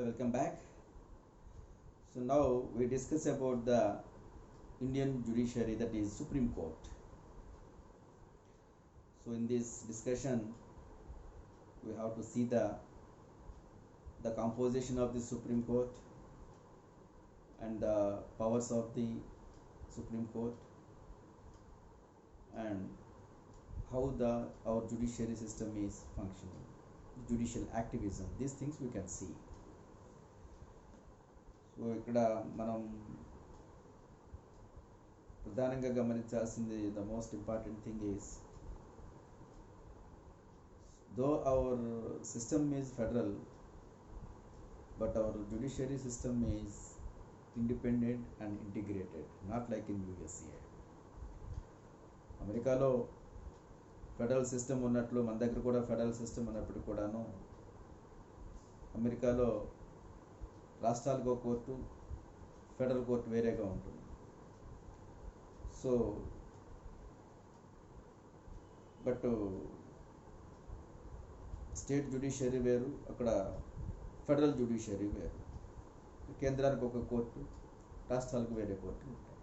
Welcome back. So now we discuss about the Indian judiciary, that is Supreme Court. So in this discussion we have to see the composition of the Supreme Court and the powers of the Supreme Court and how our judiciary system is functioning, judicial activism, these things we can see. So ఇక్కడ మనం ప్రధానంగా గమనించాల్సింది the most important thing is though hour system is federal but our judiciary system is independent and integrated, not like in USA. అమెరికాలో federal system ఉన్నట్లు మన దగ్గర కూడా federal system ఉన్నప్పుడు కూడాను అమెరికాలో రాష్ట్రాలకు ఒక కోర్టు, ఫెడరల్ కోర్టు వేరేగా ఉంటుంది. సో బట్ స్టేట్ జ్యుడిషియరీ వేరు, అక్కడ ఫెడరల్ జ్యుడిషియరీ వేరు. కేంద్రానికి ఒక కోర్టు, రాష్ట్రాలకు వేరే కోర్టులు ఉంటాయి.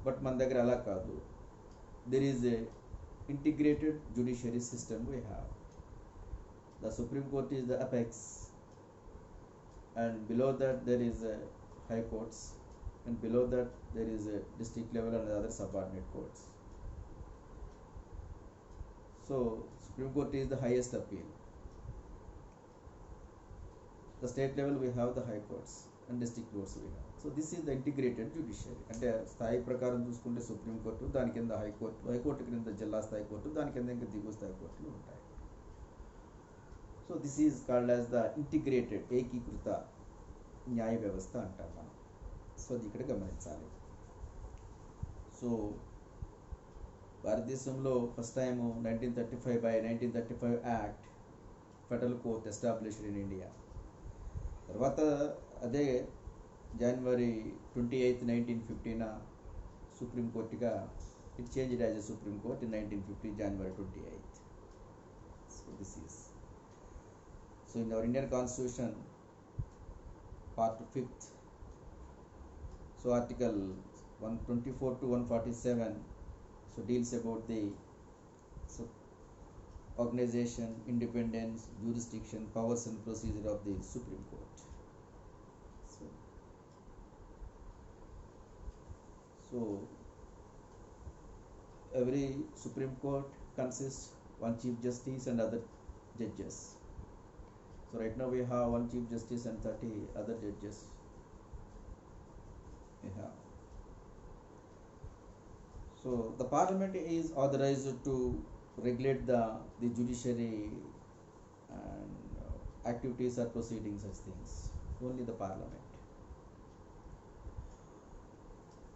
బట్ మన దగ్గర అలా కాదు. There is a integrated judiciary system we have. The supreme court is the apex, and below that there is a high courts, and below that there is a district level and other subordinate courts. So Supreme Court is the highest appeal. The state level we have the high courts and district courts we have. So this is the integrated judiciary. అంటే స్థాయి ప్రకారం చూసుకుంటే supreme court, దాని కింద high court, high court కింద జిల్లా స్థాయి court, దాని కింద ఇంకా దిగువ స్థాయి కోర్టులు ఉంటాయి. So this is called as the integrated, ఏకీకృత న్యాయ వ్యవస్థ అంటాం మనం. సో అది ఇక్కడ గమనించాలి. సో భారతదేశంలో first time 1935 by 1935 act federal court established in India. తర్వాత అదే జనవరి 28, 1950 సుప్రీం కోర్టుగా it changed as a supreme court in 1950 January 28. So this is so in our Indian Constitution, part 5th, so article 124 to 147 so deals about the organization, independence, jurisdiction, powers and procedure of the Supreme Court. So every Supreme Court consists one Chief Justice and other judges. So right now we have one Chief Justice and 30 other judges we have. So the Parliament is authorized to regulate the judiciary and activities or proceedings, such things. Only the Parliament.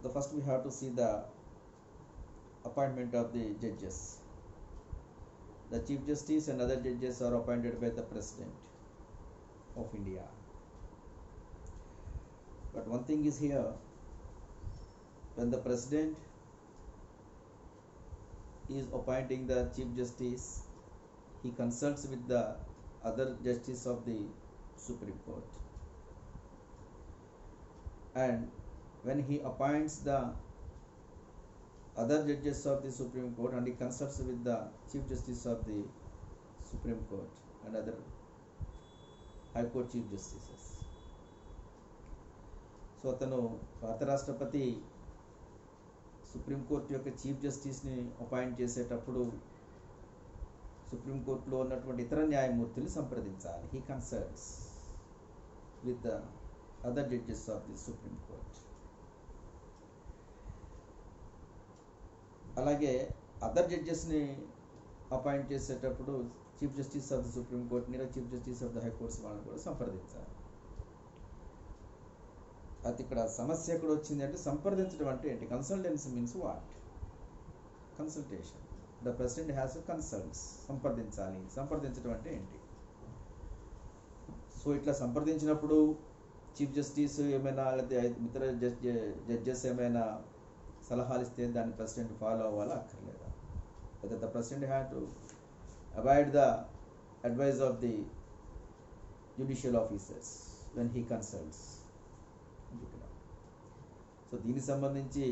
The first we have to see the appointment of the judges. The Chief Justice and other judges are appointed by the President of India. But one thing is here, when the President is appointing the Chief Justice, he consults with the other justices of the Supreme Court, and when he appoints the other judges of the Supreme Court and he consults with the Chief Justice of the Supreme Court and other High Court Chief Justices. So అతను భారత రాష్ట్రపతి supreme court యొక్క chief జస్టిస్ని appoint చేసేటప్పుడు supreme కోర్టులో ఉన్నటువంటి ఇతర న్యాయమూర్తులు సంప్రదించాలి. He consults with the other judges of the supreme court. అలాగే అదర్ జడ్జెస్ని అపాయింట్ చేసేటప్పుడు chief justice of the supreme కోర్ట్ని, chief justice of the high courts వాళ్ళని కూడా సంప్రదించాలి. అది ఇక్కడ సమస్య ఎక్కడ వచ్చింది అంటే, సంప్రదించడం అంటే ఏంటి? Consultancy means what? Consultation. The president has consults, సంప్రదించాలి. సంప్రదించడం అంటే ఏంటి? సో ఇట్లా సంప్రదించినప్పుడు చీఫ్ జస్టిస్ ఏమైనా లేదా ఇతర జడ్జెస్ ఏమైనా సలహాలు ఇస్తే దాన్ని ప్రెసిడెంట్ ఫాలో అవ్వాలా అక్కర్లేదా? లేదా the president had to abide the advice of the judicial officers when he consults. So దీనికి సంబంధించి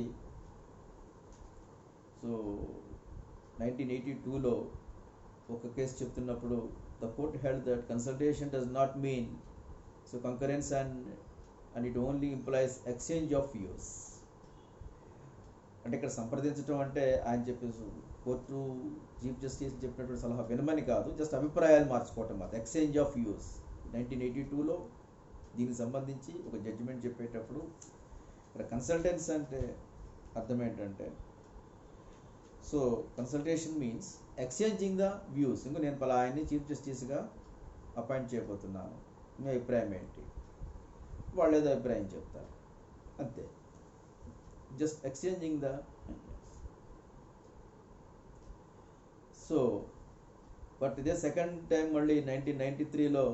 సో 1982లో ఒక కేసు చెప్తున్నప్పుడు the court held that consultation does not mean so concurrence and it only implies exchange of views. అంటే ఇక్కడ సంప్రదించడం అంటే ఆయన చెప్పేసి కోర్టు చీఫ్ జస్టిస్ చెప్పినటువంటి సలహా వినమని కాదు, జస్ట్ అభిప్రాయాలు మార్చుకోవటం మాత్రం, ఎక్స్చేంజ్ ఆఫ్ వ్యూస్. 1982లో దీనికి సంబంధించి ఒక జడ్జిమెంట్ చెప్పేటప్పుడు ఇక్కడ కన్సల్టెన్స్ అంటే అర్థం ఏంటంటే so consultation means exchanging the views. ఇంకా నేను పలా ఆయన్ని చీఫ్ జస్టిస్గా అపాయింట్ చేయబోతున్నాను, మీ అభిప్రాయం ఏంటి, వాళ్ళు ఏదో అభిప్రాయం చెప్తారు, అంతే, just exchanging the. So but ఇదే సెకండ్ టైం మళ్ళీ 1993లో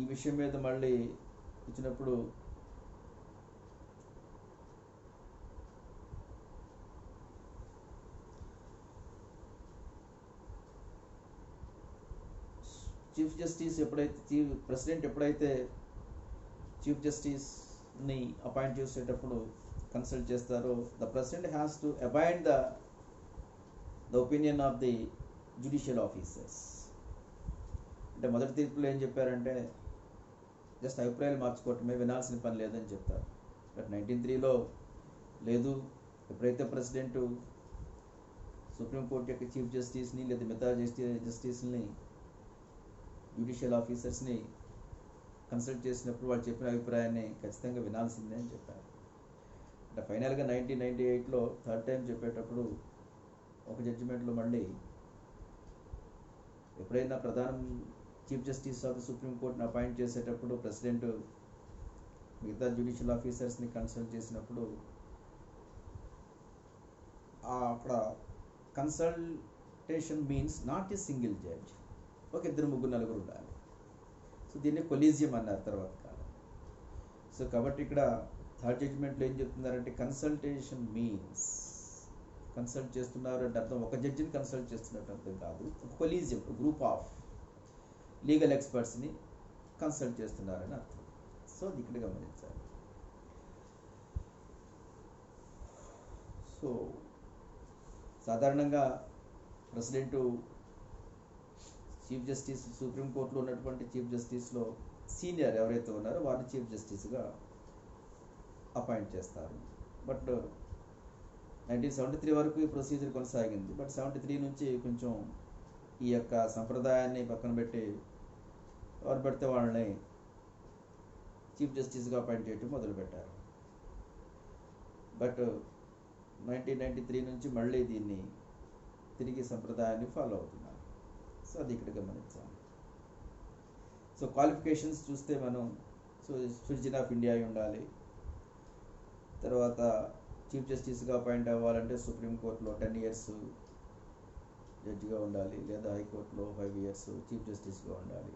ఈ విషయం మీద మళ్ళీ ఇచ్చినప్పుడు చీఫ్ జస్టిస్ ఎప్పుడైతే ప్రెసిడెంట్ ఎప్పుడైతే చీఫ్ జస్టిస్ని అపాయింట్ చేసేటప్పుడు కన్సల్ట్ చేస్తారో the president has to abide the opinion of the judicial officers. అంటే మొదటి తీర్పులో ఏం చెప్పారంటే జస్ట్ అభిప్రాయాలు మార్చుకోవటమే, వినాల్సిన పని లేదని చెప్తారు. బట్ 1993లో లేదు, ఎప్పుడైతే ప్రెసిడెంట్ సుప్రీంకోర్టు యొక్క చీఫ్ జస్టిస్ని లేదా మిగతా జస్టిస్ని జ్యుడిషియల్ ఆఫీసర్స్ని కన్సల్ట్ చేసినప్పుడు వాళ్ళు చెప్పిన అభిప్రాయాన్ని ఖచ్చితంగా వినాల్సిందే అని చెప్పారు. అంటే ఫైనల్గా 1998లో థర్డ్ టైం చెప్పేటప్పుడు ఒక జడ్జిమెంట్లో మళ్ళీ ఎప్పుడైనా ప్రధాన చీఫ్ జస్టిస్ ఆఫ్ ది సుప్రీంకోర్టుని అపాయింట్ చేసేటప్పుడు ప్రెసిడెంట్ మిగతా జ్యుడిషియల్ ఆఫీసర్స్ని కన్సల్ట్ చేసినప్పుడు అక్కడ consultation means not a single judge, ఒక ఇద్దరు ముగ్గురు నలుగురు ఉండాలి. సో దీన్ని కొలీజియం అన్నారు తర్వాత కాలం. సో కాబట్టి ఇక్కడ థర్డ్ జడ్జిమెంట్లో ఏం చెప్తున్నారంటే కన్సల్టేషన్ మీన్స్ కన్సల్ట్ చేస్తున్నారు అంటే అర్థం ఒక జడ్జిని కన్సల్ట్ చేస్తున్నట్టు అర్థం కాదు, కొలీజియం, గ్రూప్ ఆఫ్ లీగల్ ఎక్స్పర్ట్స్ని కన్సల్ట్ చేస్తున్నారని అర్థం. సో అది ఇక్కడ గమనించాలి. సో సాధారణంగా ప్రెసిడెంటు చీఫ్ జస్టిస్ సుప్రీంకోర్టులో ఉన్నటువంటి చీఫ్ జస్టిస్లో సీనియర్ ఎవరైతే ఉన్నారో వారిని చీఫ్ జస్టిస్గా అపాయింట్ చేస్తారు. బట్ 1973 వరకు ఈ ప్రొసీజర్ కొనసాగింది. బట్ 73 నుంచి కొంచెం ఈ యొక్క సంప్రదాయాన్ని పక్కన పెట్టి ఎవరు పెడితే వాళ్ళని చీఫ్ జస్టిస్గా అపాయింట్ చేయడం మొదలుపెట్టారు. బట్ 1993 నుంచి మళ్ళీ దీన్ని తిరిగి సంప్రదాయాన్ని ఫాలో అవుతున్నారు. సో అది ఇక్కడ గమనించాలి. సో క్వాలిఫికేషన్స్ చూస్తే మనం సో సిటిజన్ ఆఫ్ ఇండియా అయి ఉండాలి. తర్వాత చీఫ్ జస్టిస్గా అపాయింట్ అవ్వాలంటే సుప్రీంకోర్టులో 10 years జడ్జిగా ఉండాలి, లేదా హైకోర్టులో 5 years చీఫ్ జస్టిస్గా ఉండాలి.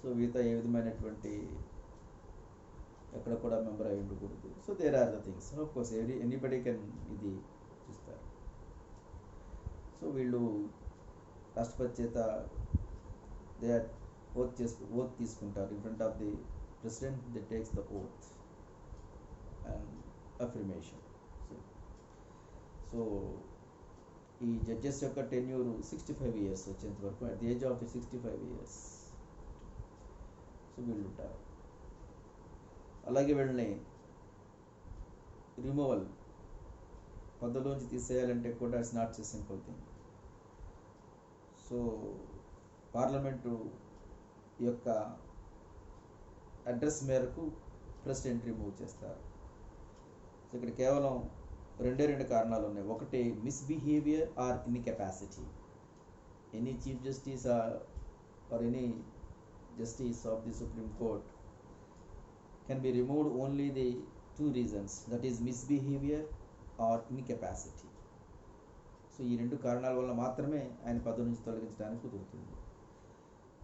సో మిగతా ఏ విధమైనటువంటి ఎక్కడ కూడా మెంబర్ అయి ఉండకూడదు. So there are the things. Of course anybody can ఇది చూస్తారు. సో వీళ్ళు రాష్ట్రపతి చేత దే ఆర్ ఓత్ తీసుకుంటారు. In front of the president they takes the oath and affirmation. So ఈ జడ్జెస్ యొక్క టెన్యూర్ 65 years వచ్చేంత వరకు, at the age of 65 years so వీళ్ళు ఉంటారు. అలాగే వీళ్ళని రిమూవల్ పదవిలోంచి తీసేయాలంటే కూడా it's not a simple thing. So parliament యొక్క అడ్రస్ మేరకు ప్రెసిడెంట్ రిమూవ్ చేస్తారు. సో ఇక్కడ కేవలం రెండు కారణాలు ఉన్నాయి. ఒకటి misbehaviour or incapacity. Any chief justice or any justice of the Supreme Court can be removed only the 2 reasons, that is misbehavior or incapacity. So ఈ 2 కారణాల వల్ల మాత్రమే ఆయన పదవి నుంచి తొలగించడానికి కుదురుతుంది.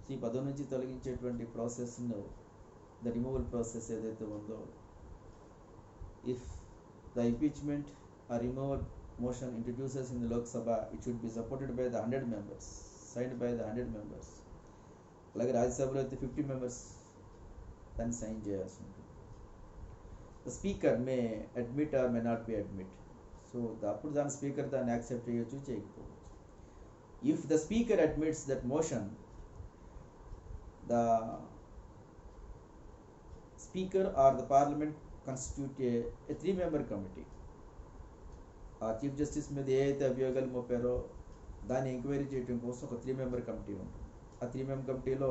సో ఈ పదవి నుంచి తొలగించేటువంటి ప్రాసెస్ను ద రిమూవల్ ప్రాసెస్ ఏదైతే ఉందో, ఇఫ్ ద ఇంపీచ్మెంట్ ఆ removal motion introduces in the Lok Sabha, it should be supported by the 100 members, signed by the 100 members. అలాగే రాజ్యసభలో అయితే 50 మెంబర్స్ దాన్ని సైన్ చేయాల్సి ఉంటుంది. The speaker may admit or may not be admit. So అప్పుడు దాని speaker దాన్ని accept చేయొచ్చు, చేయకపోవచ్చు. If the speaker admits that motion, the speaker or the parliament constitute a 3-member committee. ఆ చీఫ్ జస్టిస్ మీద ఏ అయితే అభియోగాలు మోపారో దాన్ని ఎంక్వైరీ చేయడం కోసం ఒక 3-member కమిటీ ఉంటుంది. ఆ 3-member కమిటీలో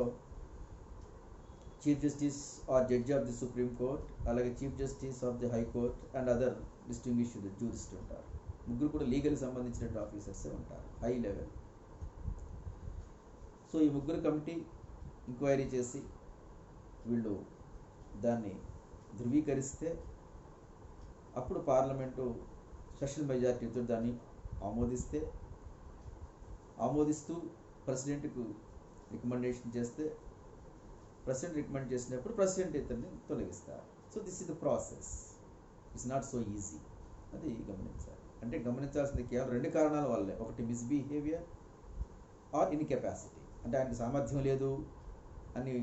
chief justice or judge of the supreme court, అలాగే chief justice of the high court and other distinguished jurist ఉంటారు. ముగ్గురు కూడా లీగల్ సంబంధించిన ఆఫీసర్సే ఉంటారు, హై లెవెల్. సో ఈ ముగ్గురు కమిటీ ఎంక్వైరీ చేసి వీళ్ళు దాన్ని ధృవీకరిస్తే అప్పుడు పార్లమెంటు స్పెషల్ మెజారిటీతో దాన్ని ఆమోదిస్తూ ప్రెసిడెంట్కు రికమెండేషన్ చేస్తే, ప్రెసిడెంట్ రికమెండ్ చేసినప్పుడు ప్రెసిడెంట్ ఇతన్ని తొలగిస్తారు. So this is the process. It's not so easy, అది గమనించాలి. అంటే గమనించాల్సింది కేవలం 2 కారణాల వల్లే. ఒకటి మిస్బిహేవియర్ ఆర్ ఇన్కెపాసిటీ, అంటే ఆయనకు సామర్థ్యం లేదు అని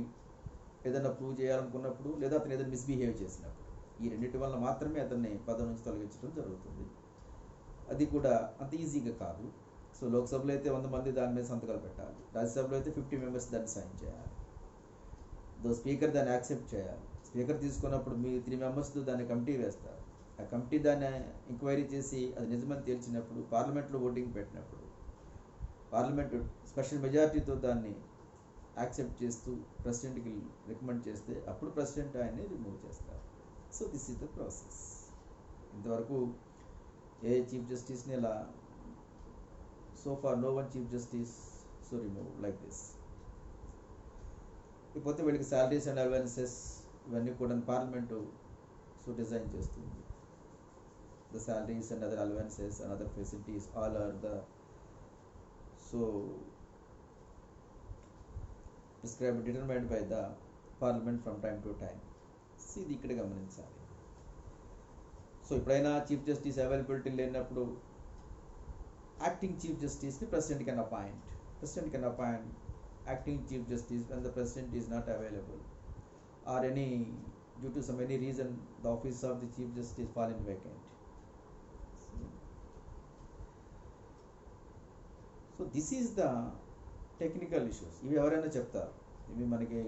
ఏదైనా ప్రూవ్ చేయాలనుకున్నప్పుడు, లేదా అతను ఏదైనా మిస్బిహేవ్ చేసినప్పుడు, ఈ రెండింటి వల్ల మాత్రమే అతన్ని పదవి నుంచి తొలగించడం జరుగుతుంది. అది కూడా అంత ఈజీగా కాదు. సో లోక్సభలో అయితే 100 మంది దాని మీద సంతకాలు పెట్టాలి, రాజ్యసభలో అయితే 50 మెంబర్స్ దాన్ని సైన్ చేయాలి. స్పీకర్ దాన్ని యాక్సెప్ట్ చేయాలి. స్పీకర్ తీసుకున్నప్పుడు మీ 3 మెంబర్స్తో దాన్ని కమిటీ వేస్తారు. ఆ కమిటీ దాన్ని ఎంక్వైరీ చేసి అది నిజమని తేల్చినప్పుడు, పార్లమెంట్లో ఓటింగ్ పెట్టినప్పుడు, పార్లమెంట్ స్పెషల్ మెజారిటీతో దాన్ని యాక్సెప్ట్ చేస్తూ ప్రెసిడెంట్కి రికమెండ్ చేస్తే అప్పుడు ప్రెసిడెంట్ ఆయన్ని రిమూవ్ చేస్తారు. So this is the process. ఇంతవరకు ఏ చీఫ్ జస్టిస్ని ఇలా so far no one chief justice so remove like this. ఇకపోతే వీళ్ళకి శాలరీస్ అండ్ అలవెన్సెస్ ఇవన్నీ కూడా పార్లమెంటు సో డిజైన్ చేస్తుంది. The salaries and other allowances and other facilities all are the so prescribed determined by the parliament from time to time. ఇది ఇక్కడ గమనించాలి. So ఎప్పుడైనా chief justice availability లేనప్పుడు acting chief జస్టిస్ని president can appoint. President can appoint acting chief justice when the president is not available or due to some any reason the office of the chief justice fallen vacant. So this is the technical issues. ఇవి ఎవరైనా చెప్తారు, ఇవి మనకి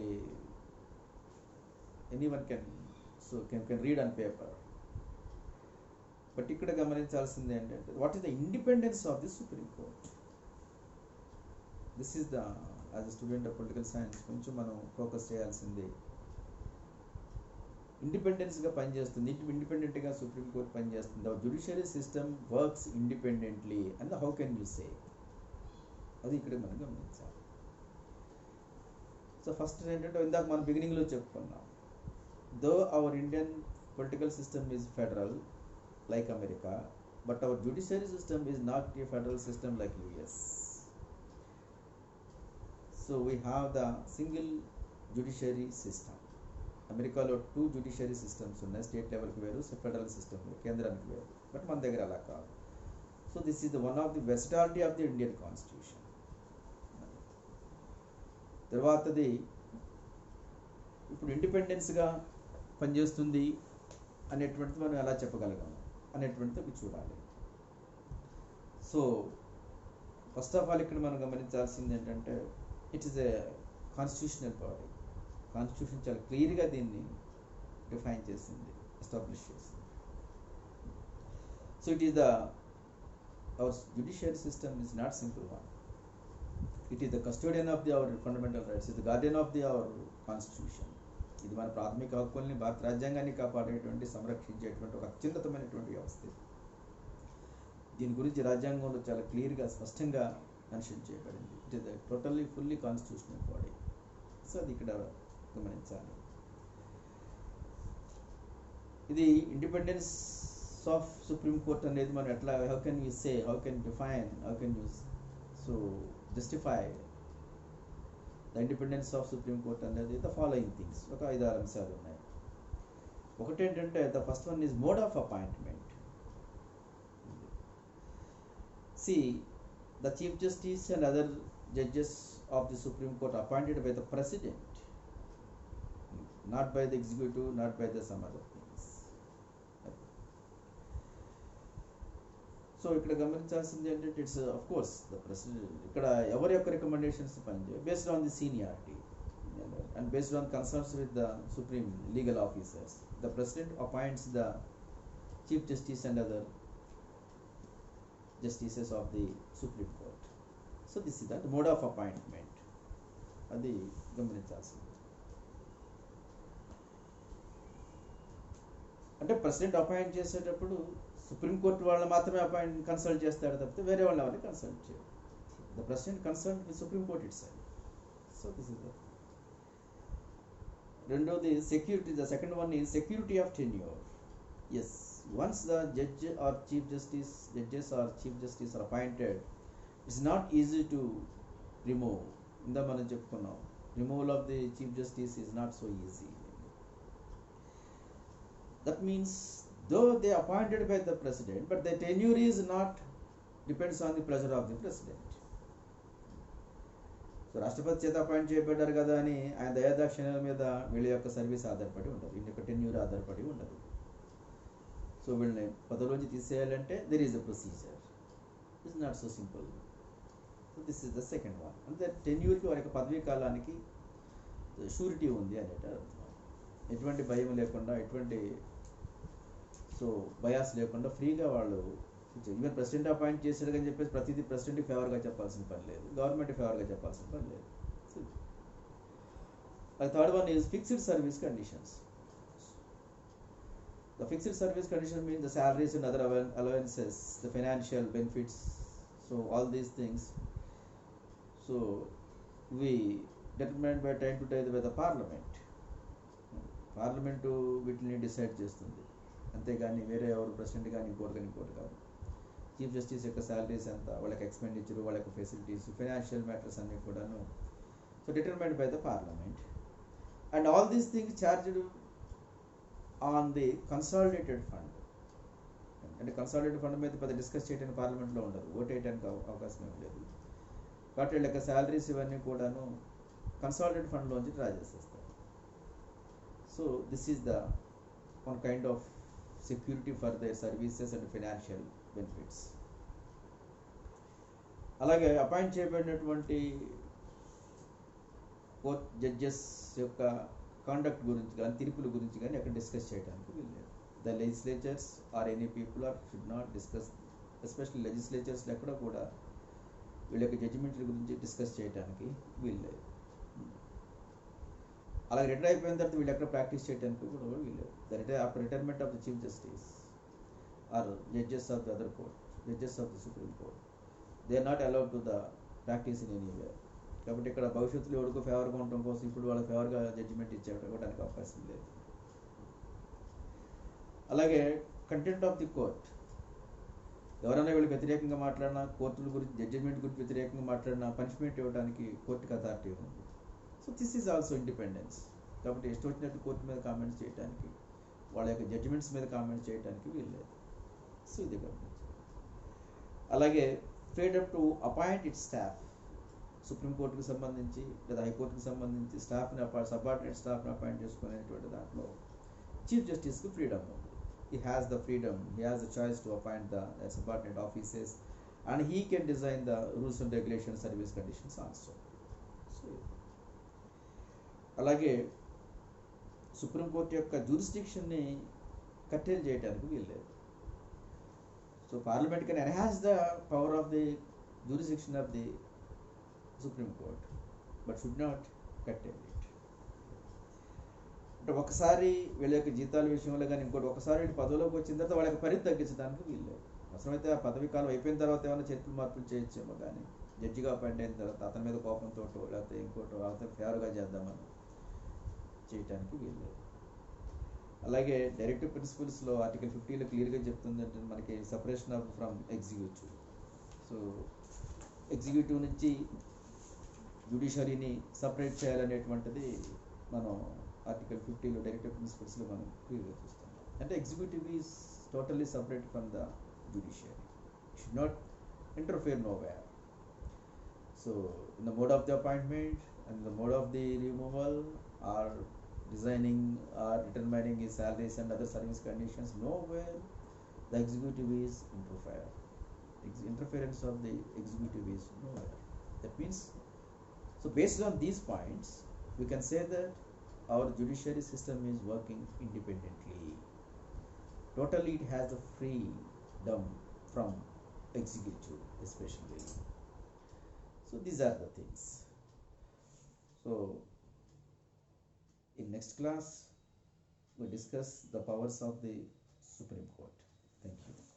anyone can read on paper. But ఇక్కడ గమనించాల్సింది ఏంటంటే what is the independence of the supreme court. This is the as a student of political science కొంచెం మనం ఫోకస్ చేయాల్సింది. ఇండిపెండెన్స్గా పనిచేస్తుంది, ఇండిపెండెంట్గా సుప్రీం కోర్ట్ పనిచేస్తుంది. The judiciary system works independently and how can you say, అది ఇక్కడ మనం గమనించాలి. సో ఫస్ట్ ఏంటంటే ఇందాక మనం బిగినింగ్లో చెప్పుకున్నాం, దో our Indian political system is federal like America, but our judiciary system is not a federal system like US. So we have the single judiciary system. America lo 2 judiciary systems ఉన్నాయి, state లెవెల్కి వేరు, federal system కేంద్రానికి వేరు. But మన దగ్గర అలా కాదు. So this is the one of the versatility of the Indian constitution. తర్వాతది ఇప్పుడు ఇండిపెండెన్స్గా పనిచేస్తుంది అనేటువంటిది మనం ఎలా చెప్పగలిగాము అనేటువంటిది చూడాలి. సో ఫస్ట్ ఆఫ్ ఆల్ ఇక్కడ మనం గమనించాల్సింది ఏంటంటే it is a constitutional body. Constitution చాలా క్లియర్గా దీన్ని డిఫైన్ చేసింది, ఎస్టాబ్లిష్ చేసింది. So it is the our judiciary system is not simple one. It is the custodian of the our fundamental rights, is the guardian of the our constitution. ఇది మన ప్రాథమిక హక్కుల్ని, భారత రాజ్యాంగాన్ని కాపాడేటువంటి, సంరక్షించేటువంటి ఒక అత్యున్నతమైనటువంటి వ్యవస్థ. దీని గురించి రాజ్యాంగంలో చాలా క్లియర్గా స్పష్టంగా మెన్షన్ చేయబడింది. It is totally fully constitutional body. So అది ఇక్కడ గమనించాలి. ఇది ఇండిపెండెన్స్ ఆఫ్ సుప్రీం కోర్ట్ అనేది మనం ఎట్లా, how can you say, how can define, how can you so justify the independence of supreme court అనేది ద ఫాలోయింగ్ థింగ్స్. ఒక 5-6 అంశాలు ఉన్నాయి. ఒకటి ఏంటంటే the first one is mode of appointment. See the chief justice and other judges of the Supreme Court appointed by the President, not by the executive, not by the some other things. So ఇక్కడ గమనించాల్సింది ఏంటంటే it's of course the president ఇక్కడ ఎవరి యొక్క recommendations పనిచేయ based on the seniority and based on concerns with the supreme legal officers the president appoints the chief justice and other justices of the Supreme Court. So this is the mode of appointment. అది గమనించాల్సింది. అంటే president appoint చేసేటప్పుడు supreme court వాళ్ళు మాత్రమే consult చేస్తాడు తప్పితే వేరే వాళ్ళని ఎవరిని కన్సల్ట్ చేయరు. The president consult with supreme court itself. So this is the రెండోది security. The second one is security of tenure. Yes, once the judges or chief justice are appointed, it's not easy to remove. ఇందా మనం చెప్పుకున్నాం, removal of the chief justice is not so easy. That means though they appointed by the president, but the tenure is not depends on the pleasure of the president. So రాష్ట్రపతి చేత appoint చేయబడ్డారు కదా అని ఆయన దయాదాక్షిణ్యాల మీద వీళ్ళ యొక్క service ఆధారపడి ఉండదు, వీళ్ళ యొక్క టెన్యూర్ ఆధారపడి ఉండదు. సో వీళ్ళని పదవిలోంచి తీసేయాలంటే there is a procedure. It's not so simple. So this is the second one. అంటే టెన్యూర్కి వారి యొక్క పదవీ కాలానికి షూరిటీ ఉంది అనేట అర్థం. ఎటువంటి భయం లేకుండా, ఎటువంటి బయాస్ లేకుండా ఫ్రీగా వాళ్ళు ఈవెన్ ప్రెసిడెంట్ అపాయింట్ చేశాడు అని చెప్పేసి ప్రతిదీ ప్రెసిడెంట్కి ఫేవర్గా చెప్పాల్సిన పని లేదు, గవర్నమెంట్ ఫేవర్గా చెప్పాల్సిన పని లేదు. Third one is fixed service conditions. The fixed service condition means the salaries and other allowances, the financial benefits, so all these things. So we determined by time to time by the parliament. Parliament వీటిని decide చేస్తుంది, అంతేగాని వేరే ఎవరు president కానీ ఇంకోటి కాదు. Chief justice యొక్క salaries ఎంత, వాళ్ళకి ఎక్స్పెండిచర్, వాళ్ళ యొక్క ఫెసిలిటీస్, ఫైనాన్షియల్ మ్యాటర్స్ అన్నీ కూడాను so determined by the parliament. And all these things charged on the consolidated fund. అంటే కన్సాలిడేటెడ్ ఫండ్ మీద పెద్ద డిస్కస్ చేయడానికి పార్లమెంట్లో ఉండదు, ఓట్ వేయడానికి అవకాశం ఏం లేదు. కాబట్టి వీళ్ళ యొక్క శాలరీస్ ఇవన్నీ కూడాను కన్సాలిడేటెడ్ ఫండ్లోంచి డ్రా చేసేస్తారు. So this is the one kind of security for their services and financial benefits. అలాగే అపాయింట్ చేయబడినటువంటి కోర్ట్ జడ్జెస్ యొక్క కాండక్ట్ గురించి కానీ, తీర్పుల గురించి కానీ అక్కడ డిస్కస్ చేయడానికి వీల్లేదు. The legislatures or any people or should not discuss, especially లెజిస్లేచర్స్లో ఎక్కడ కూడా వీళ్ళ యొక్క జడ్జిమెంట్ల గురించి డిస్కస్ చేయడానికి వీల్లేదు. అలాగే రిటైర్ అయిపోయిన తర్వాత వీళ్ళు ఎక్కడ ప్రాక్టీస్ చేయడానికి కూడా వీల్లేదు. After retirement of the chief justice or judges of the other court, judges of the supreme court, they are not allowed to the practice in anywhere. కాబట్టి ఇక్కడ భవిష్యత్తులో ఎవరికో ఫేవర్గా ఉండటం కోసం ఇప్పుడు వాళ్ళకి ఫేవర్గా జడ్జిమెంట్ ఇవ్వడానికి అవకాశం లేదు. అలాగే కంటెంట్ ఆఫ్ ది కోర్ట్, ఎవరైనా వీళ్ళకి వ్యతిరేకంగా మాట్లాడినా, కోర్టుల గురించి జడ్జిమెంట్ గురించి వ్యతిరేకంగా మాట్లాడినా పనిష్మెంట్ ఇవ్వడానికి కోర్టుకి అథారిటీ ఉంది. So this is also independence. కాబట్టి ఇష్టం వచ్చినట్టు కోర్టు మీద కామెంట్స్ చేయడానికి, వాళ్ళ యొక్క జడ్జిమెంట్స్ మీద కామెంట్స్ చేయడానికి వీల్లేదు. సో ఇది గమనించాలి. అలాగే freedom to appoint it staff. సుప్రీంకోర్టుకి సంబంధించి లేదా హైకోర్టుకి సంబంధించి స్టాఫ్ని సబార్డినేట్ స్టాఫ్ని అపాయింట్ చేసుకునేటువంటి దాంట్లో చీఫ్ జస్టిస్కి ఫ్రీడమ్ ఉంది. He has the freedom, he has the choice to appoint the subordinate officers, and he can design the rules and regulations, service conditions also. So, అలాగే సుప్రీంకోర్టు యొక్క జ్యూరిస్డిక్షన్ని కట్టేలు చేయడానికి వీల్లేదు. So parliament can enhance the power of the jurisdiction of the supreme court, but should not కట్టేల్ it. అంటే ఒకసారి వీళ్ళ యొక్క జీతాల విషయంలో కానీ ఇంకోటి ఒకసారి వీళ్ళు పదవిలోకి వచ్చిన తర్వాత వాళ్ళకి పరిధి తగ్గించడానికి వీల్లేదు. అవసరమైతే ఆ పదవి కాలం అయిపోయిన తర్వాత ఏమైనా చేతులు మార్పులు చేయొచ్చేమో, కానీ జడ్జిగా అపాయింట్ అయిన తర్వాత అతని మీద కోపంతో లేకపోతే ఇంకోటో అతను ఫేవర్గా చేద్దామని చేయటానికి వీల్లేదు. అలాగే డైరెక్టివ్ ప్రిన్సిపల్స్లో ఆర్టికల్ 50లో క్లియర్గా చెప్తుంది అంటే మనకి separation of from executive. So executive నుంచి జ్యుడిషియరీని సపరేట్ చేయాలనేటువంటిది మనం ఆర్టికల్ 50లో డైరెక్టివ్ ప్రిన్సిపల్స్లో మనం క్లియర్గా చూస్తాం. అంటే executive is totally separate from the judiciary, should not interfere know where. So in the mode of the appointment and the mode of the removal, or designing or determining his salaries and other service conditions, nowhere the executive is interfere. Interference of the executive is nowhere. That means, so based on these points, we can say that our judiciary system is working independently. Totally, it has the freedom from executive, especially. So these are the things. So in next class, we discuss the powers of the Supreme Court. Thank you.